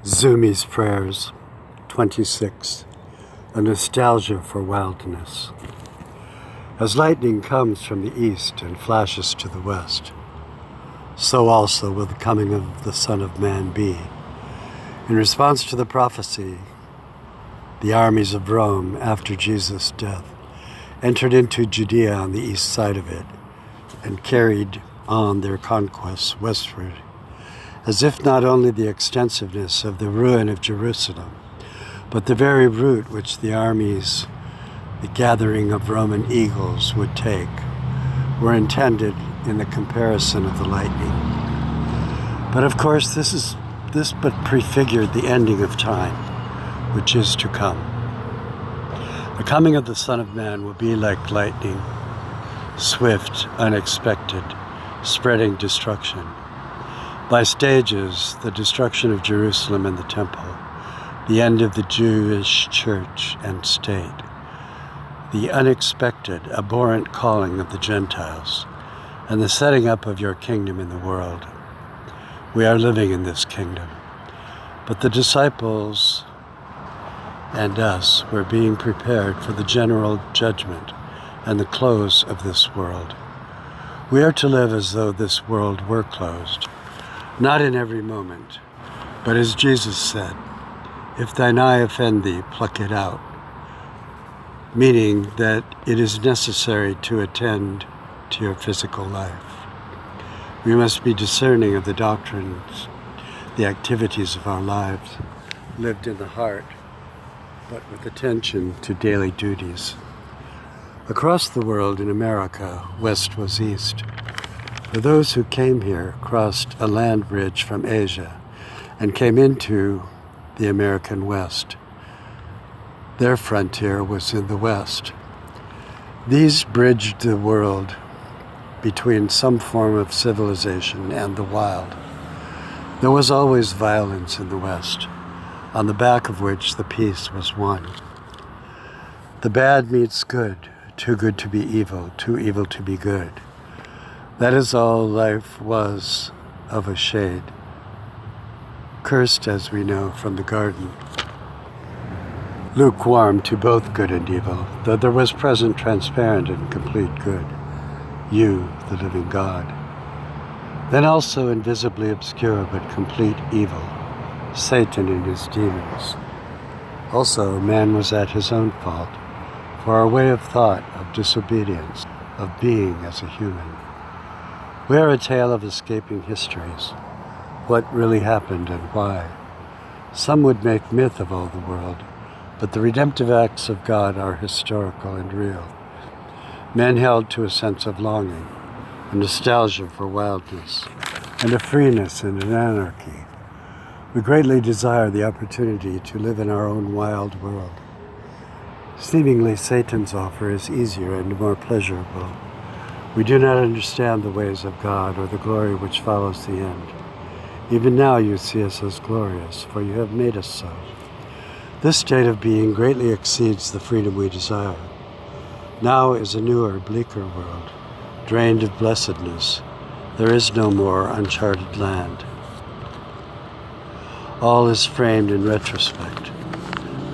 Zoomi's Prayers, 26, a nostalgia for wildness. As lightning comes from the east and flashes to the west, so also will the coming of the Son of Man be. In response to the prophecy, the armies of Rome, after Jesus' death, entered into Judea on the east side of it and carried on their conquests westward, as if not only the extensiveness of the ruin of Jerusalem, but the very route which the armies, the gathering of Roman eagles, would take, were intended in the comparison of the lightning. But of course, this but prefigured the ending of time, which is to come. The coming of the Son of Man will be like lightning, swift, unexpected, spreading destruction. By stages, the destruction of Jerusalem and the temple, the end of the Jewish church and state, the unexpected, abhorrent calling of the Gentiles, and the setting up of your kingdom in the world. We are living in this kingdom, but the disciples and us were being prepared for the general judgment and the close of this world. We are to live as though this world were closed, not in every moment, but as Jesus said, if thine eye offend thee, pluck it out, meaning that it is necessary to attend to your physical life. We must be discerning of the doctrines, the activities of our lives, lived in the heart, but with attention to daily duties. Across the world in America, west was east. For those who came here crossed a land bridge from Asia and came into the American West. Their frontier was in the west. These bridged the world between some form of civilization and the wild. There was always violence in the west, on the back of which the peace was won. The bad meets good, too good to be evil, too evil to be good. That is all life was of a shade, cursed, as we know, from the garden. Lukewarm to both good and evil, though there was present transparent and complete good, you, the living God. Then also invisibly obscure but complete evil, Satan and his demons. Also, man was at his own fault, for our way of thought, of disobedience, of being as a human. We are a tale of escaping histories, what really happened and why. Some would make myth of all the world, but the redemptive acts of God are historical and real. Men held to a sense of longing, a nostalgia for wildness, and a freeness in an anarchy. We greatly desire the opportunity to live in our own wild world. Seemingly, Satan's offer is easier and more pleasurable. We do not understand the ways of God or the glory which follows the end. Even now you see us as glorious, for you have made us so. This state of being greatly exceeds the freedom we desire. Now is a newer, bleaker world, drained of blessedness. There is no more uncharted land. All is framed in retrospect.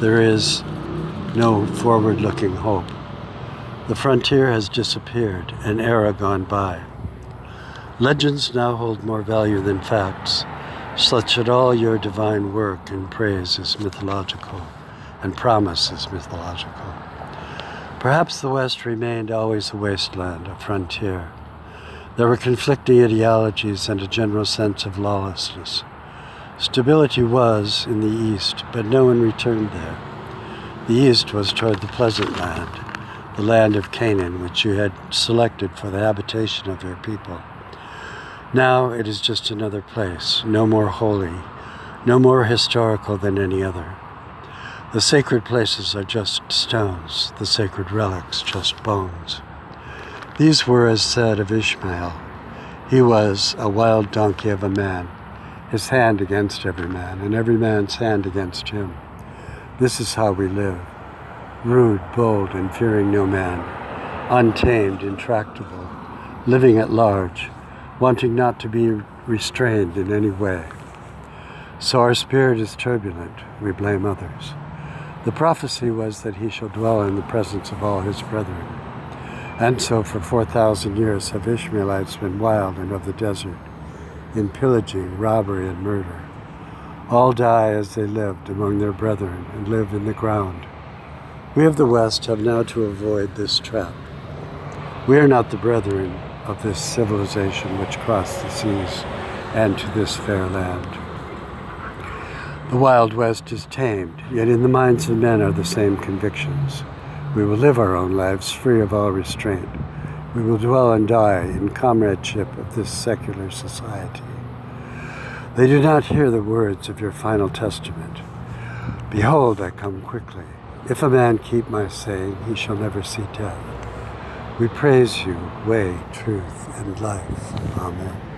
There is no forward-looking hope. The frontier has disappeared, an era gone by. Legends now hold more value than facts, such that all your divine work and praise is mythological, and promise is mythological. Perhaps the West remained always a wasteland, a frontier. There were conflicting ideologies and a general sense of lawlessness. Stability was in the East, but no one returned there. The East was toward the pleasant land, the land of Canaan, which you had selected for the habitation of your people. Now it is just another place, no more holy, no more historical than any other. The sacred places are just stones, the sacred relics just bones. These were as said of Ishmael. He was a wild donkey of a man, his hand against every man, and every man's hand against him. This is how we live, rude, bold, and fearing no man, untamed, intractable, living at large, wanting not to be restrained in any way. So our spirit is turbulent, we blame others. The prophecy was that he shall dwell in the presence of all his brethren. And so for 4,000 years have Ishmaelites been wild and of the desert, in pillaging, robbery, and murder. All die as they lived among their brethren and live in the ground. We of the West have now to avoid this trap. We are not the brethren of this civilization which crossed the seas and to this fair land. The Wild West is tamed, yet in the minds of men are the same convictions. We will live our own lives free of all restraint. We will dwell and die in comradeship of this secular society. They do not hear the words of your final testament. Behold, I come quickly. If a man keep my saying, he shall never see death. We praise you, way, truth, and life. Amen.